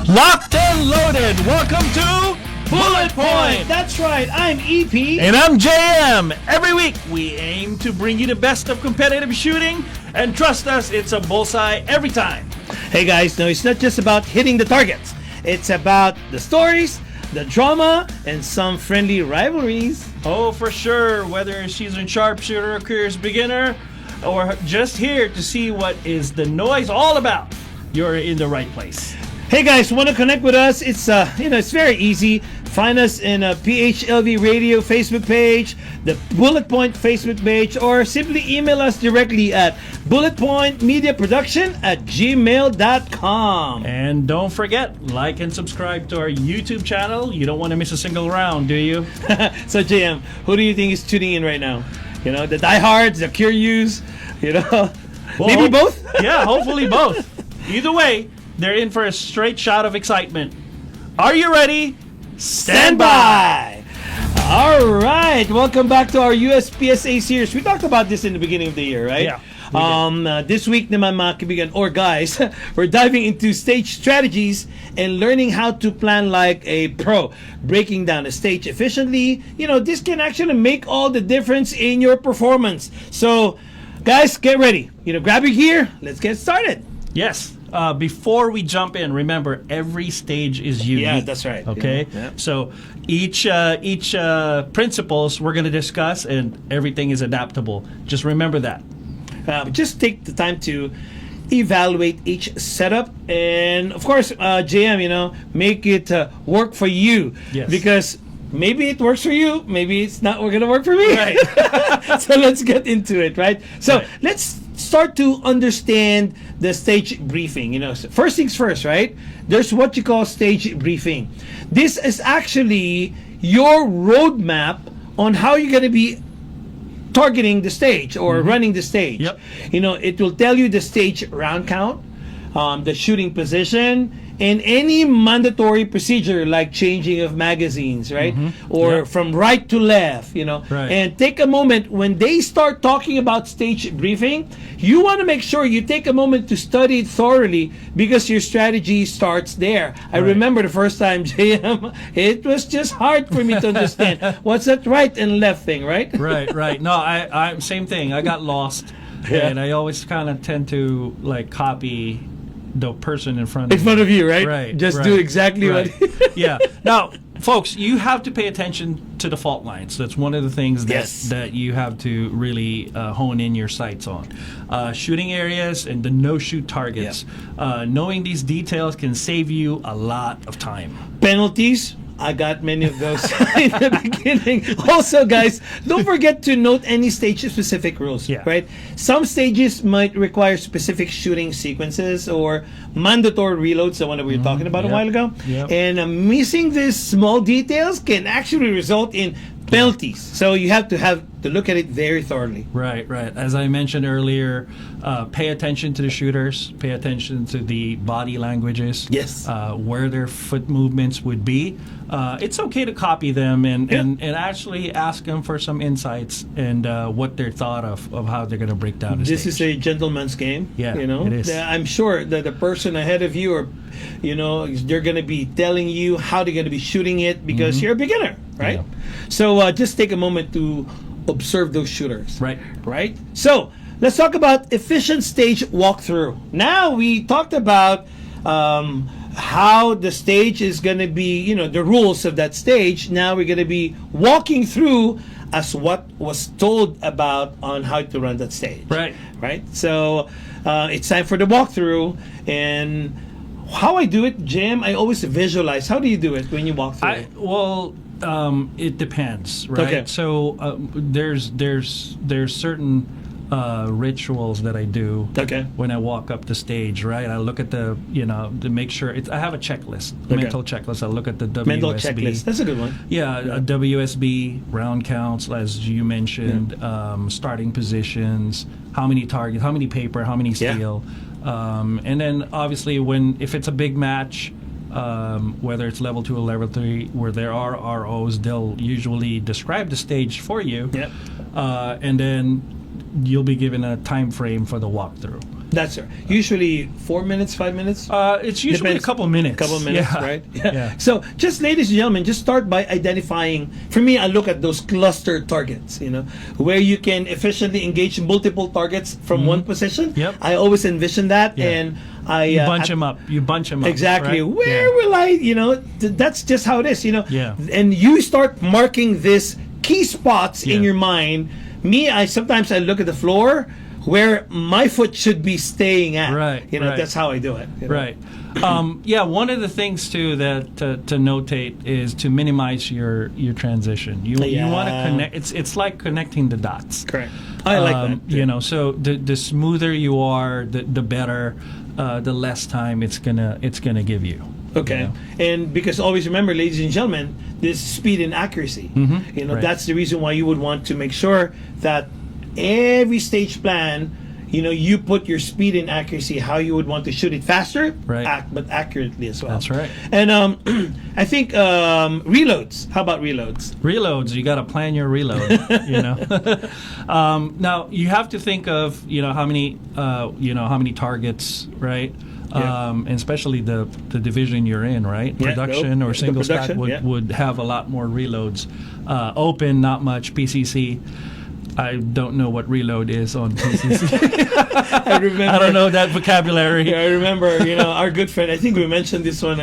Locked and loaded. Welcome to Bullet Point. That's right. I'm EP. And I'm JM. Every week, we aim to bring you the best of competitive shooting. And trust us, it's a bullseye every time. Hey guys, no, it's not just about hitting the targets. It's about the stories, the drama, and some friendly rivalries. Oh, for sure. Whether she's a sharpshooter, a curious beginner, or just here to see what is the noise all about, you're in the right place. Hey guys, want to connect with us? It's it's very easy. Find us in a PHLV Radio Facebook page, the Bullet Point Facebook page, or simply email us directly at bulletpointmediaproduction@gmail.com. And don't forget, like and subscribe to our YouTube channel. You don't want to miss a single round, do you? So JM, who do you think is tuning in right now? You know, the diehards, the curious, well, maybe both? Yeah, hopefully both. Either way, they're in for a straight shot of excitement. Are you ready? Stand by! All right, welcome back to our USPSA series. We talked about this in the beginning of the year, right? Yeah. This week naman mga kaibigan, or guys, we're diving into stage strategies and learning how to plan like a pro. Breaking down a stage efficiently, this can actually make all the difference in your performance. So, guys, get ready. Grab your gear. Let's get started. Yes. Before we jump in, remember every stage is unique. Yeah, that's right. Okay, Yeah. So each principles we're going to discuss, and everything is adaptable. Just remember that. Just take the time to evaluate each setup, and of course, JM, make it work for you. Yes. Because maybe it works for you, maybe it's not going to work for me. Right. So let's get into it, right? So Right. let's start to understand the stage briefing. First things first, right? There's what you call stage briefing. This is actually your roadmap on how you're going to be targeting the stage or running the stage. Yep. It will tell you the stage round count, the shooting position, and any mandatory procedure like changing of magazines, right? Or Yep. from right to left, Right. And take a moment when they start talking about stage briefing, you want to make sure you take a moment to study it thoroughly because your strategy starts there. I Right. remember the first time, JM, it was just hard for me to understand what's that right and left thing, right? Right. No, I same thing. I got lost, and I always kind of tend to copy the person in front of In front of you, right? Right. Just right, do exactly right. what. Yeah. Now, folks, you have to pay attention to the fault lines. That's one of the things that Yes. that you have to really hone in your sights on. Shooting areas and the no-shoot targets. Knowing these details can save you a lot of time. Penalties. I got many of those in the beginning. Also, guys, don't forget to note any stage-specific rules, Yeah. right? Some stages might require specific shooting sequences or mandatory reloads, the one that we were talking about a Yep. while ago. Yep. And missing these small details can actually result in penalties. So you have to look at it very thoroughly. Right. As I mentioned earlier, pay attention to the shooters. Pay attention to the body languages. Yes. Where their foot movements would be. It's okay to copy them and actually ask them for some insights and what they're thought of how they're going to break down the This stage. is a gentleman's game. Yeah, it is. I'm sure that the person ahead of you, they're going to be telling you how they're going to be shooting it because you're a beginner, right? Yeah. So just take a moment to observe those shooters. Right. So let's talk about efficient stage walkthrough. Now we talked about how the stage is going to be, the rules of that stage. Now we're going to be walking through as what was told about on how to run that stage. Right. So it's time for the walkthrough. And how I do it, Jim, I always visualize. How do you do it when you walk through? It depends, right? Okay. So there's certain rituals that I do Okay. when I walk up the stage, right? I look at to make sure I have a checklist, mental checklist. I look at the WSB. Mental checklist. That's a good one. Yeah, a WSB, round counts, as you mentioned, starting positions, how many targets, how many paper, how many steel. And then obviously if it's a big match, whether it's level 2 or level 3, where there are ROs, they'll usually describe the stage for you. Yep. And then you'll be given a time frame for the walkthrough. That's right. Usually 4 minutes, 5 minutes. It's usually Depends. a couple minutes. Couple minutes, Yeah. right? Yeah. So, just ladies and gentlemen, just start by identifying. For me, I look at those cluster targets. Where you can efficiently engage multiple targets from one position. Yep. I always envision that, Yeah. and I You bunch them up. exactly. Right? Where will I? That's just how it is. Yeah. And you start marking this key spots in Yeah. your mind. I sometimes I look at the floor where my foot should be staying at. Right, right. That's how I do it. Right. One of the things too that to notate is to minimize your transition. You want to connect. It's like connecting the dots. Correct. I like that. So the smoother you are, the better. The less time it's gonna give you. Okay. And because always remember, ladies and gentlemen, this speed and accuracy. Right. That's the reason why you would want to make sure that every stage plan, you put your speed and accuracy, how you would want to shoot it faster, right. But accurately as well. That's right. And I think reloads. How about reloads? Reloads, you got to plan your reload. Now you have to think of how many targets, right? Yeah. And especially the division you're in, right? Yeah, Production or single stack production, would have a lot more reloads. Open, not much. PCC. I don't know what reload is on PCC. I remember. I don't know that vocabulary. Yeah, I remember. Our good friend. I think we mentioned this one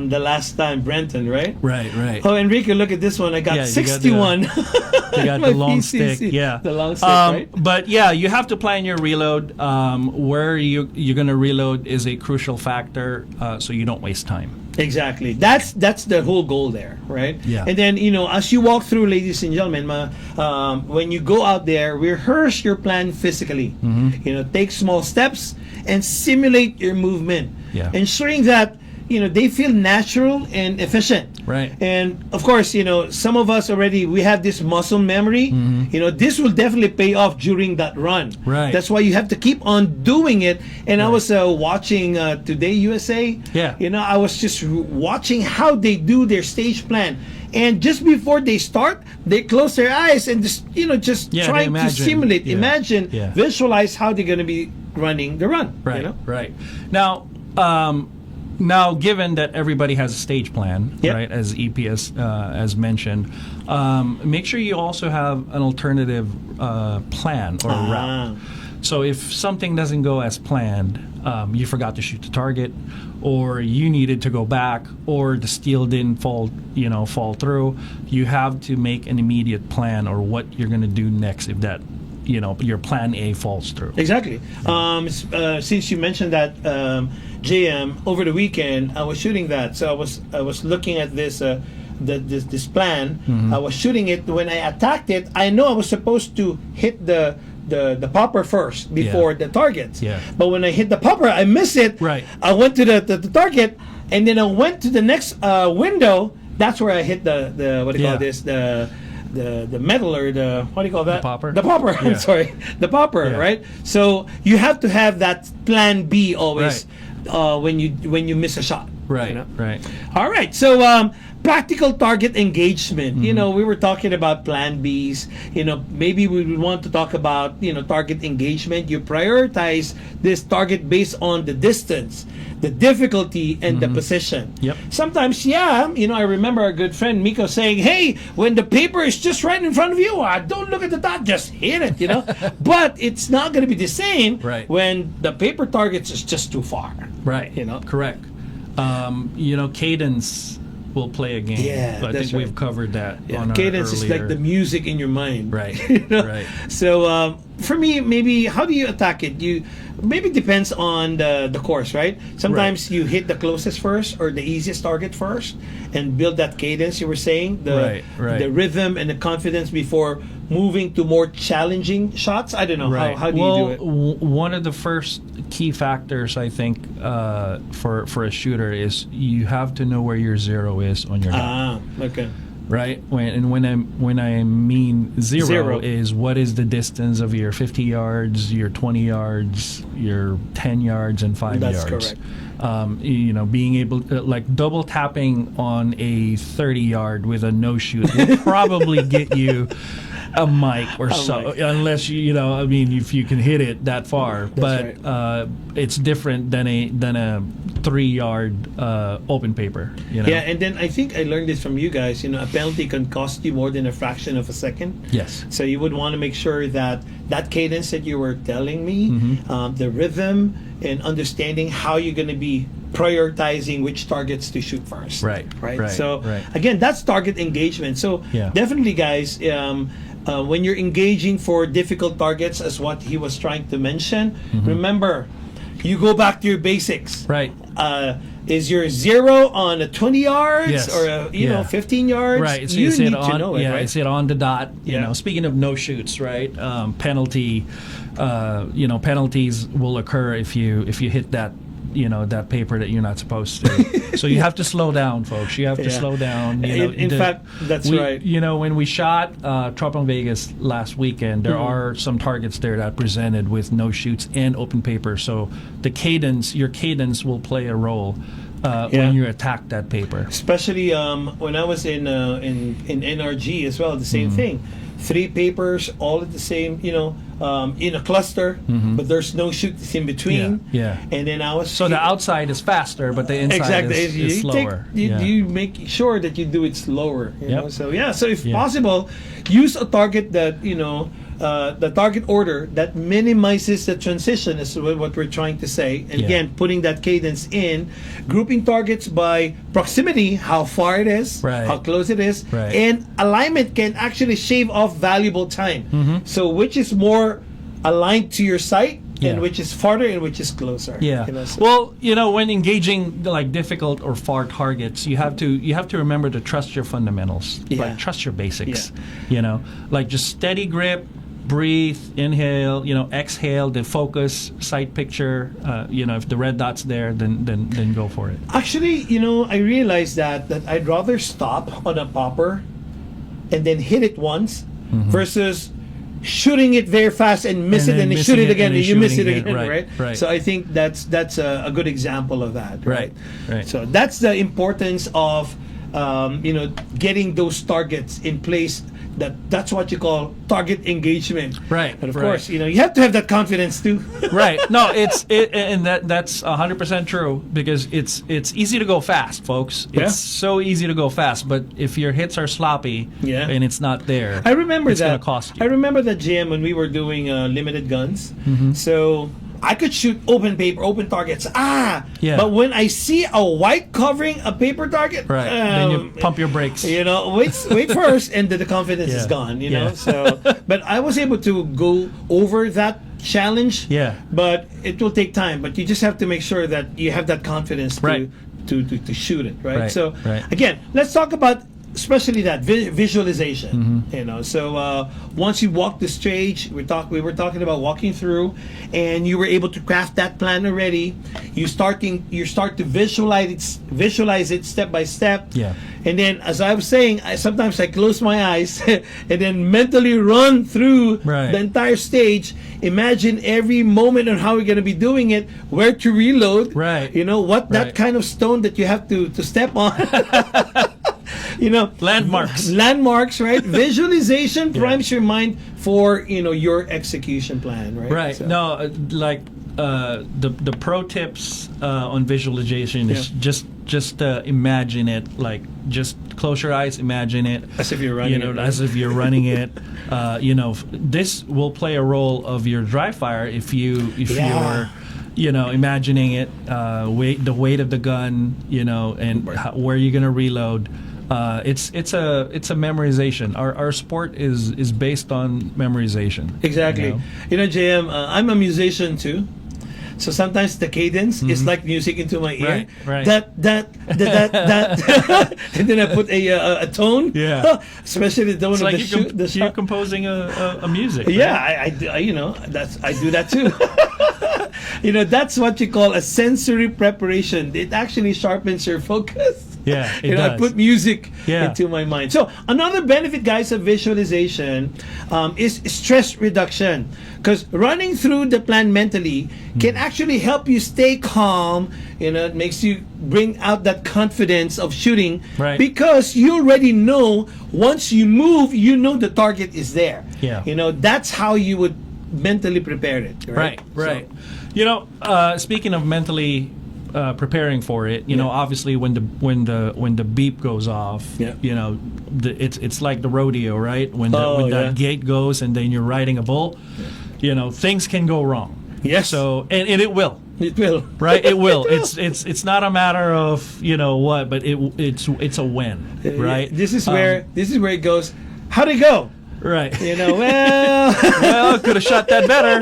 the last time, Brenton, right? Right. Oh, Enrique, look at this one. I got 61. You got the long stick. Yeah, the long stick, right? But yeah, you have to plan your reload. Where you're going to reload is a crucial factor, so you don't waste time. Exactly. That's the whole goal there, right? Yeah. And then as you walk through, ladies and gentlemen, when you go out there, rehearse your plan physically. Take small steps and simulate your movement. Yeah. Ensuring that they feel natural and efficient. Right. And of course, some of us already, we have this muscle memory. This will definitely pay off during that run. Right. That's why you have to keep on doing it. And I was watching Today USA. Yeah. I was just watching how they do their stage plan. And just before they start, they close their eyes and just trying to simulate, imagine, visualize how they're going to be running the run. Right. Right. Now, given that everybody has a stage plan, right, as EPS as mentioned, make sure you also have an alternative plan or route. So if something doesn't go as planned, you forgot to shoot the target, or you needed to go back, or the steel didn't fall through, you have to make an immediate plan or what you're going to do next if that your plan A falls through. Exactly. Since you mentioned that, JM, over the weekend I was shooting that. So I was looking at this this plan. I was shooting it. When I attacked it, I know I was supposed to hit the popper first before the targets. Yeah. But when I hit the popper, I missed it. Right. I went to the target, and then I went to the next window. That's where I hit the what do you call this, the metal, or the, what do you call that? The popper. I'm sorry, the popper, right? So you have to have that plan B always when you miss a shot. Right. Right. All right. So practical target engagement. We were talking about plan Bs. Maybe we would want to talk about target engagement. You prioritize this target based on the distance, the difficulty, and the position. Yep. Sometimes, I remember our good friend Miko saying, "Hey, when the paper is just right in front of you, don't look at the dot, just hit it." But it's not going to be the same when the paper target is just too far. Right. Correct. Cadence will play a game. Yeah, I think we've covered that. On cadence our is like the music in your mind. Right. Right. So for me, maybe how do you attack it? Maybe depends on the course, right? Sometimes you hit the closest first or the easiest target first and build that cadence. You were saying the rhythm and the confidence before moving to more challenging shots. I don't know how do you do it? One of the first key factors I think for a shooter is you have to know where your zero is on your dot. Okay. Right. When I mean zero is what is the distance of your 50 yards, your 20 yards, your 10 yards, and 5 yards. That's correct. Being able to, like, double tapping on a 30 yard with a no shoot will probably get you a mic or so, mic. unless you know, I mean, if you can hit it that far. That's But it's different than a 3-yard open paper. You know? Yeah, and then I think I learned this from you guys. You know, a penalty can cost you more than a fraction of a second. Yes. So you would want to make sure that that cadence that you were telling me, Mm-hmm. the rhythm, and understanding how you're going to be prioritizing which targets to shoot first. Right. So right. again, that's target engagement. So Yeah. definitely, guys, when you're engaging for difficult targets, as what he was trying to mention, remember, you go back to your basics. Right. Is your 0 on a 20 yards Yes. or you know 15 yards? Right. So you is need it on, to know it, right? Is it on the dot? You Yeah. know, speaking of no shoots, right? Penalty. Penalties will occur if you hit that. You know, that paper that you're not supposed to. So you have to slow down, folks. You have to Yeah. slow down. You know, In fact, that's right. You know, when we shot Tropang Vegas last weekend, there are some targets there that presented with no shoots and open paper. So your cadence will play a role when you attack that paper. Especially when I was in NRG as well, the same thing. 3 papers all at the same, in a cluster, but there's no shoots in between. Yeah. And then I was So the outside is faster, but the inside is You slower. you make sure that you do it slower. You know? Yep. So so if possible, use a target that the target order that minimizes the transition is what we're trying to say. And again, putting that cadence in, grouping targets by proximity, how far it is, Right. how close it is, Right. and alignment can actually shave off valuable time. So which is more aligned to your sight, Yeah. and which is farther and which is closer. Yeah. So- Well, when engaging like difficult or far targets, you have to remember to trust your fundamentals. Yeah. Like trust your basics. You know, like just steady grip, breathe, inhale, exhale, then focus, sight picture. If the red dot's there, then go for it. Actually, I realized that I'd rather stop on a popper and then hit it once versus shooting it very fast and miss And it then and then shoot missing it it again and and then you miss it shooting again, again. right? Right. So I think that's a good example of that, right? Right. So that's the importance of getting those targets in place. That's what you call target engagement. Right, And of right. course, you have to have that confidence too. Right. No, that's 100% true because it's easy to go fast, folks. Yeah. It's so easy to go fast, but if your hits are sloppy Yeah. and it's not there, I remember it's that. going to cost you. I remember that, Jim, when we were doing limited guns. So I could shoot open paper, open targets. Yeah. But when I see a white covering a paper target, Right. Then you pump your brakes. wait first, and the confidence is Yeah. gone. Yeah. So, but I was able to go over that challenge. Yeah. But it will take time. But you just have to make sure that you have that confidence Right. to shoot it. Right. Right, So right. again, let's talk about. Especially that visualization, So once you walk the stage, we were talking about walking through, and you were able to craft that plan already. You start to visualize it step by step. Yeah. And then, as I was saying, sometimes I close my eyes and then mentally run through Right. the entire stage. Imagine every moment on how we're going to be doing it, where to reload. Right. What that Right. kind of stone that you have to step on. Landmarks, right? Visualization primes your mind for your execution plan, right? Right. So- No, the pro tips on visualization is just imagine it. Like just close your eyes, imagine it As if you're running it, right? as if you're running it. This will play a role of your dry fire if Yeah. you're imagining it, the weight of the gun, and where you're gonna reload. It's a memorization. Our sport is based on memorization. Exactly. JM, I'm a musician too. So sometimes the cadence is like music into my ear. Right. That, and then I put a tone. Yeah. Especially the tone It's of like the you're shot. composing a music. Yeah, right? I do that too. That's what you call a sensory preparation. It actually sharpens your focus. Yeah, it I does. put music Yeah. into my mind. So another benefit, guys, of visualization is stress reduction. Because running through the plan mentally can actually help you stay calm. It makes you bring out that confidence of shooting. Right. Because you already know once you move, you know the target is there. Yeah. That's how you would mentally prepare it. Right. Right. Speaking of mentally preparing for it, obviously when the beep goes off, Yeah. it's like the rodeo, right? When the gate goes and then you're riding a bull, things can go wrong. Yes. So and it will. It will. Right, it will. It's not a matter of what, but it's a win, right? This is where it goes. How'd it go? Right. Well, could have shot that better.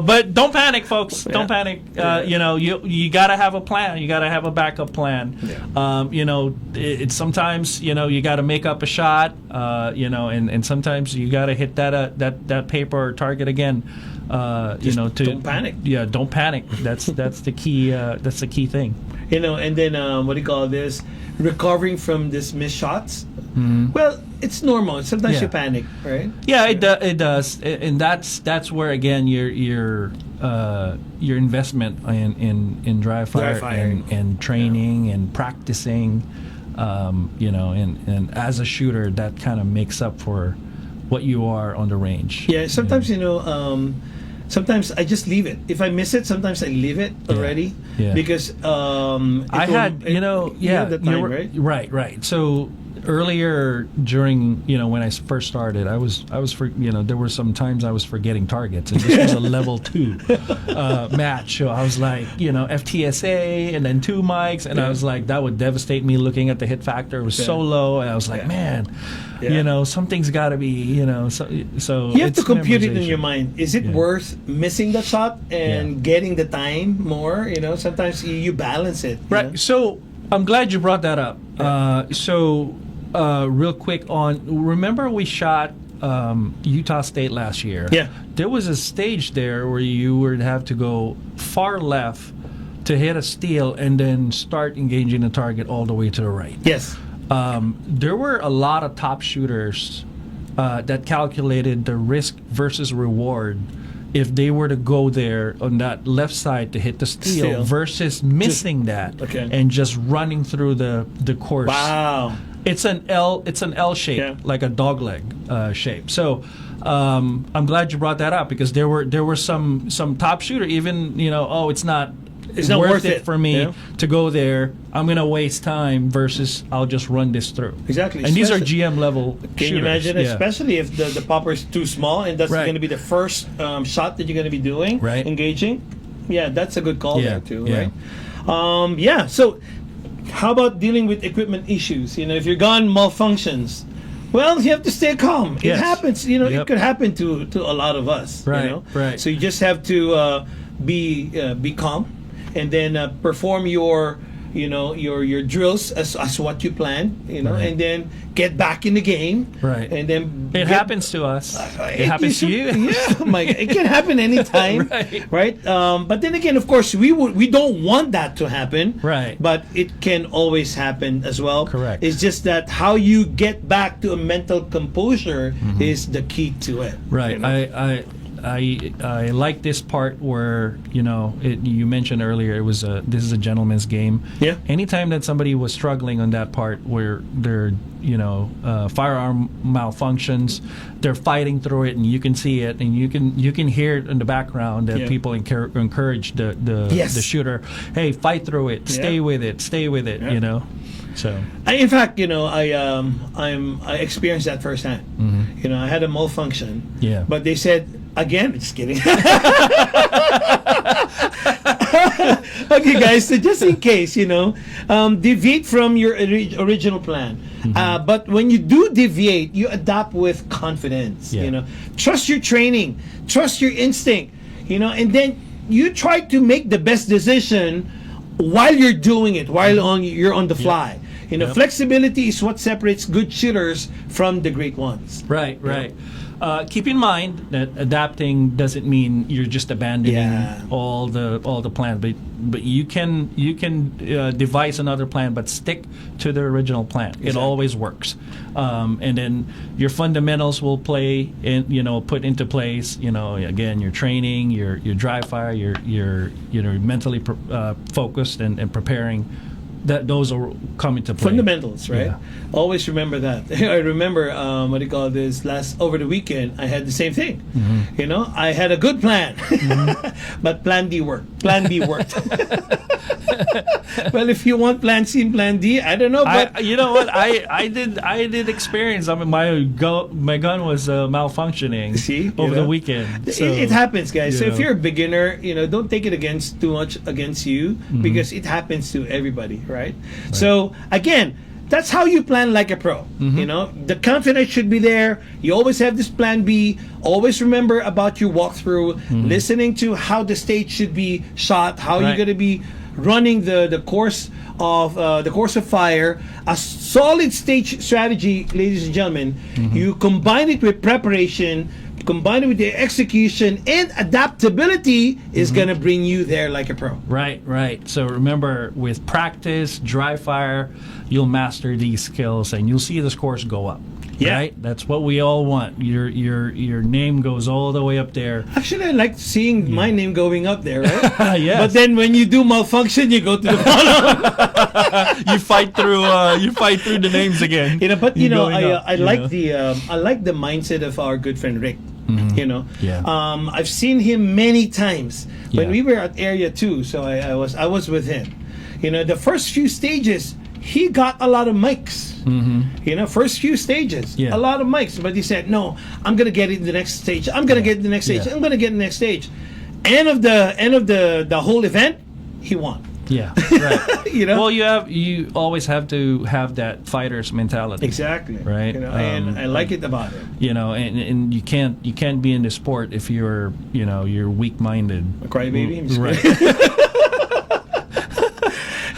But don't panic, folks. Don't panic. You gotta have a plan. You gotta have a backup plan. Yeah. It's sometimes you gotta make up a shot. And sometimes you gotta hit that paper or target again. Don't panic. Yeah, don't panic. That's the key. That's the key thing. And then what do you call this? Recovering from this missed shots. Mm-hmm. Well, it's normal. Sometimes you panic, right? Yeah, it does, and that's where again your investment in dry fire and training and practicing, and as a shooter, that kind of makes up for what you are on the range. Yeah, sometimes sometimes I just leave it. If I miss it, sometimes I leave it already. Yeah. Because I had the time, right? Right. So earlier during when I first started, I was there were some times I was forgetting targets, and this was a level 2 match. So I was like FTSA and then 2 mics, and I was like, that would devastate me. Looking at the hit factor, it was so low, and I was like, man, something's got to be so you have to compute it in your mind. Is it worth missing the shot and getting the time more? Sometimes you balance it. Right. So I'm glad you brought that up. Real quick remember we shot Utah State last year. Yeah. There was a stage there where you would have to go far left to hit a steal and then start engaging the target all the way to the right. Yes. There were a lot of top shooters that calculated the risk versus reward if they were to go there on that left side to hit the steal versus missing that and just running through the course. Wow. It's an L shape, like a dog leg shape. So I'm glad you brought that up, because there were some top shooter even it's not worth it for me to go there. I'm gonna waste time versus I'll just run this through. Exactly. And these are GM level shooters. Can you imagine, especially if the popper is too small and that's going to be the first shot that you're going to be doing, engaging? Yeah, that's a good call there too, right? So how about dealing with equipment issues? If your gun malfunctions, well, you have to stay calm. It happens. It could happen to a lot of us. Right. Right. So you just have to be calm, and then perform your drills as what you planned, and then get back in the game. Right. And then it happens to us. It happens to you. Yeah. My God, it can happen anytime. Right. But then again, of course, we don't want that to happen. Right. But it can always happen as well. Correct. It's just that how you get back to a mental composure is the key to it. Right. I like this part where you mentioned earlier this is a gentleman's game. Yeah. Anytime that somebody was struggling on that part where their firearm malfunctions, they're fighting through it, and you can see it, and you can hear it in the background that people encourage the shooter, hey, fight through it, stay with it. So in fact, I experienced that firsthand. I had a malfunction. Yeah. But they said, again, just kidding. Okay, guys, so just in case, deviate from your original plan. But when you do deviate, you adapt with confidence. Trust your training, trust your instinct, and then you try to make the best decision while you're doing it, while you're on the fly. Flexibility is what separates good shooters from the great ones. Right. keep in mind that adapting doesn't mean you're just abandoning Yeah. all the plan, but you can devise another plan, but stick to the original plan. It Exactly. always works, and then your fundamentals will play in, put into place. Again, your training, your dry fire, your mentally focused and preparing. That those will come into play. Fundamentals, right? Yeah. Always remember that. I remember what do you call this? Over the weekend, I had the same thing. I had a good plan, but Plan D worked. Plan B worked. Well, if you want Plan C and Plan D, I don't know. But you know what? I did experience. I mean, my gun was malfunctioning. See, over the weekend. So, it happens, guys. So you if know. you're a beginner, don't take it too much against you, because it happens to everybody, right? So again, that's how you plan like a pro. The confidence should be there. You always have this Plan B. Always remember about your walkthrough, listening to how the stage should be shot, how you're Right. going to be running the course of fire. A solid stage strategy, ladies and gentlemen. You combine it with preparation, combine it with the execution, and adaptability is going to bring you there like a pro. Right. So remember, with practice, dry fire, you'll master these skills, and you'll see the scores go up. Yeah. Right. That's what we all want. Your name goes all the way up there. Actually, I like seeing my name going up there, right? Yes. But then when you do malfunction, you go to the bottom. You fight through the names again. But You're going up, I like the mindset of our good friend Rick. Yeah. I've seen him many times when Yeah. we were at Area 2. So I was with him. The first few stages, he got a lot of mics. First few stages, Yeah. a lot of mics. But he said, "No, I'm gonna get it in the next stage. I'm gonna get it in the next stage. Yeah. I'm gonna get it in the next stage." End of the whole event, he won. Yeah. Right. Well, you always have to have that fighter's mentality. exactly. Right. And I like it about him. And you can't be in the sport if you're weak-minded. A crybaby. I'm just Right.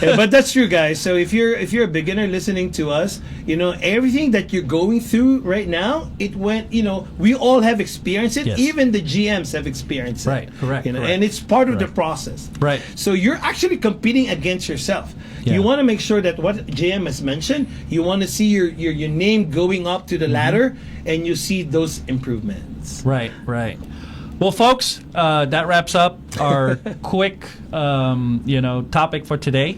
Yeah, but that's true, guys. So if you're a beginner listening to us, everything that you're going through right now, it went. We all have experienced it. Yes. Even the GMs have experienced it. Right, correct, correct. And it's part of the Right. process. Right. So you're actually competing against yourself. Yeah. You want to make sure that what JM has mentioned, you want to see your name going up to the ladder, and you see those improvements. Right. Well, folks, that wraps up our quick, topic for today.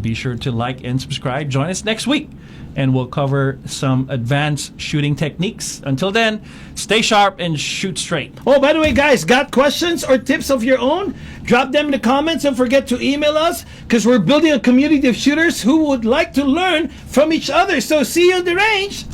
Be sure to like and subscribe. Join us next week, and we'll cover some advanced shooting techniques. Until then, stay sharp and shoot straight. Oh, by the way, guys, got questions or tips of your own? Drop them in the comments. Don't forget to email us, because we're building a community of shooters who would like to learn from each other. So see you on the range.